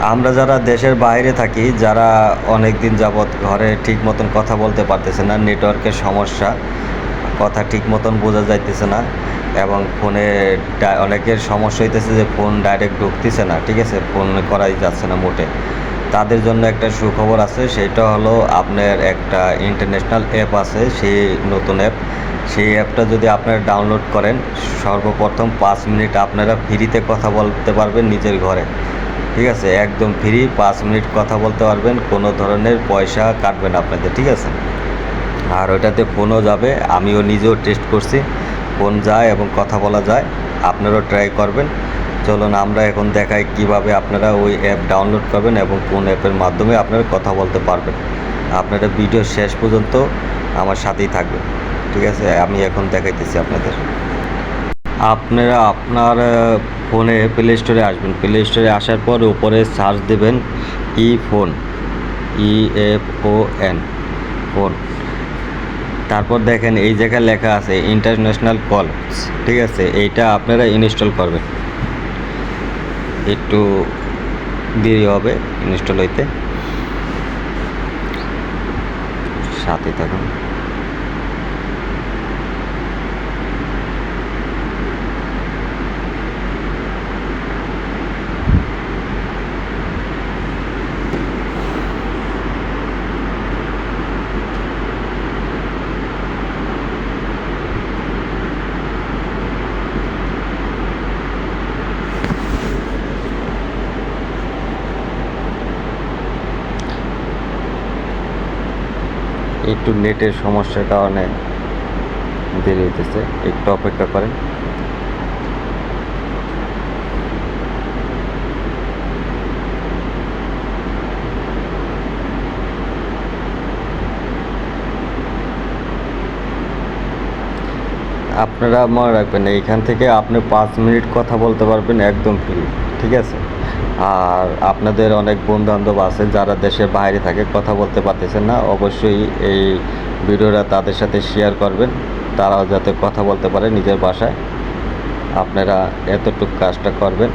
আমরা যারা দেশের বাইরে থাকি, যারা অনেক দিন যাবৎ ঘরে ঠিক মতন কথা বলতে পারতেছে না, নেটওয়ার্কের সমস্যা, কথা ঠিক মতন বোঝা যাইতেছে না, এবং ফোনে অনেকের সমস্যা হইতেছে যে ফোন ডাইরেক্ট ঢুকতেছে না, ঠিক আছে, ফোন করাই যাচ্ছে না মোটে। তাদের জন্য একটা সুখবর আছে, সেটা হলো আপনার একটা ইন্টারন্যাশনাল অ্যাপ আছে, সেই নতুন অ্যাপ। সেই অ্যাপটা যদি আপনারা ডাউনলোড করেন, সর্বপ্রথম 5 মিনিট আপনারা ফ্রিতে কথা বলতে পারবেন নিজের ঘরে, ঠিক আছে, একদম ফ্রি 5 মিনিট কথা বলতে পারবেন, কোনো ধরনের পয়সা কাটবে না আপনাদের, ঠিক আছে। আর ওইটাতে ফোনও যাবে, আমিও নিজেও টেস্ট করছি, ফোন যায় এবং কথা বলা যায়, আপনারাও ট্রাই করবেন। চলুন আমরা এখন দেখাই কিভাবে আপনারা ওই অ্যাপ ডাউনলোড করবেন এবং কোন অ্যাপের মাধ্যমে আপনারা কথা বলতে পারবেন। আপনারা ভিডিও শেষ পর্যন্ত আমার সাথেই থাকবেন, ঠিক আছে। আমি এখন দেখাইতেছি আপনাদের। আপনারা আপনার ফোনে প্লে স্টোরে আসবেন, প্লে স্টোরে আসার পর উপরে সার্চ দেবেন ফোন, EFON ফোন। তারপর দেখেন এই জায়গায় লেখা আছে ইন্টারন্যাশনাল কল, ঠিক আছে, এইটা আপনারা ইনস্টল করবেন। একটু দেরি হবে ইনস্টল হইতে, সাথে থাকুন। একটু নেটের সমস্যার কারণে দেরি হইতেছে, একটু অপেক্ষা করেন। আপনারা মনে রাখবেন এইখান থেকে আপনি 5 মিনিট কথা বলতে পারবেন একদম ফ্রি, ঠিক আছে। আর আপনাদের অনেক বন্ধুবান্ধব আছে যারা দেশের বাইরে থাকে, কথা বলতে পারতেছেন না, অবশ্যই এই ভিডিওটা তাদের সাথে শেয়ার করবেন, তারাও যাতে কথা বলতে পারে নিজের ভাষায়। আপনারা এতটুকু কাজটা করবেন,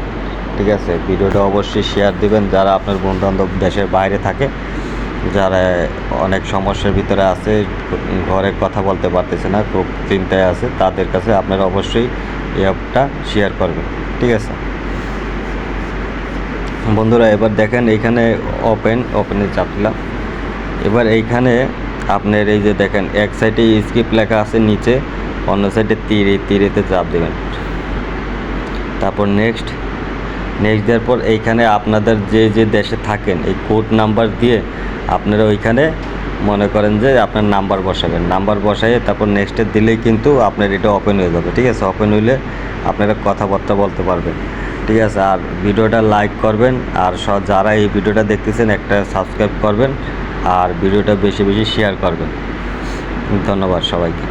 ঠিক আছে। ভিডিওটা অবশ্যই শেয়ার দিবেন যারা আপনার বন্ধুবান্ধব দেশের বাইরে থাকে, যারা অনেক সমস্যার ভিতরে আছে, ঘরে কথা বলতে পারতেছে না, খুব চিন্তায় আছে, তাদের কাছে আপনারা অবশ্যই এই অ্যাপটা শেয়ার করবেন, ঠিক আছে বন্ধুরা। এবার দেখেন এইখানে ওপেনে চাপ দিলাম। এবার এইখানে আপনার এই যে দেখেন এক সাইডে স্কিপ লেখা আছে নিচে, অন্য সাইডে তীরেতে চাপ দেবেন। তারপর নেক্সট দেওয়ার পর এইখানে আপনাদের যে দেশে থাকেন এই কোড নাম্বার দিয়ে আপনারা ওইখানে মনে করেন যে আপনার নাম্বার বসাবেন, নাম্বার বসাইয়ে তারপর নেক্সটে দিলেই কিন্তু আপনার এটা ওপেন হয়ে যাবে, ঠিক আছে। ওপেন হইলে আপনারা কথাবার্তা বলতে পারবেন, ঠিক আছে। আর ভিডিওটা লাইক করবেন, আর যারা এই ভিডিওটা দেখতেছেন একটা সাবস্ক্রাইব করবেন, আর ভিডিওটা বেশি বেশি শেয়ার করবেন। ধন্যবাদ সবাইকে।